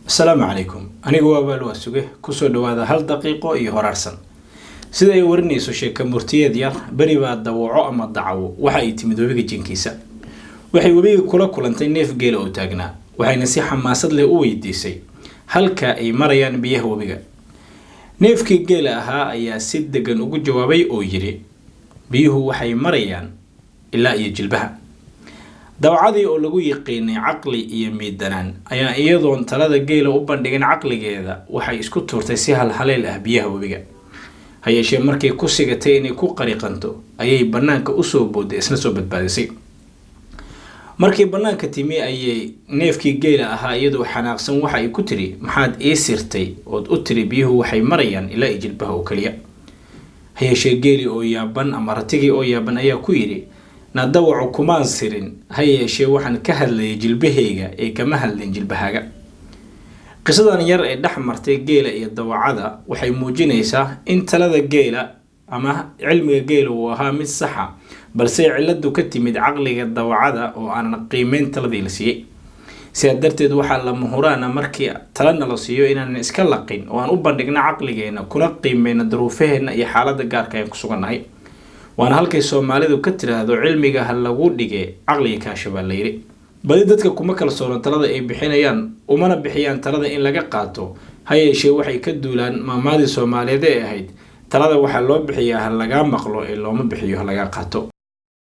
السلام عليكم أنا جواب الواسقة كسر هذا هل دقيقة يهرسن سيدا يورني سوشيكا مرتية ديار بري بعد دواعو أما الدعوة وحي تمدو بيجي جنكيسة وحي وبيجي كلا أنت نيف جيل أو تاجنا وحي نسيح ما صد له أوي ديسي هل كأي مريان بيه وبيجا نيف كي جيل أها أي سد جن وجو جوابي أو يجري بيه وحي مريان إلا يجلبها dawacadii oo lagu yiqiinay caqli iyo miidanaan ayaa iyadoon talada geela u bandhigin caqligeeda waxay isku tuurtay si halhaleel ah biyaha webiga hayeeshee markay ku sigatay inay ku qariqanto ayay banaanka u soo booday isna soo badbaadisay markii banaanka timi ayay neefkii geela ahaa iyadoo xanaaqsan waxa ay ku tiri maxaad ii sirtay oo u tiri biyuhu waxay marayaan ilaa jilbaha oo kaliya hayeeshee geeli oo yaaban ama ratigii oo yaaban ayaa ku yiri nadawacu kumaan sirin hayeeshee waxaan ka hadlayay jilbahayga ee kama hadlin jilbahaaga qisadan yar ee dhaxmartay geela iyo dawacada waxay muujinaysaa in talada geela ama cilmiga geela uu ahaa mid sax ah balse ciladu ka timid caqliga dawacada oo aan qiimeyn taladii la siiyay sidaa darteed waxaa la muhuraana markii talana la siiyo inaan iska laqin oo aan u bandhigna caqligeena kuna qiimeyna duruufaheena iyo xaaladda gaarka ay ku sugannahay waana halkay Soomaalidu ka tiraahdo cilmiga hal lagu dhigay caqliga ka shabeelay badi dadka kuma kala sooran talada ay bixinayaan umana bixiyaan talada in laga qaato hayeeshee waxay ka duulaan maamaadi Soomaaliyeed ee ahayd talada waxa loo bixiyaa hal laga maqlo ee looma bixiyo hal laga qaato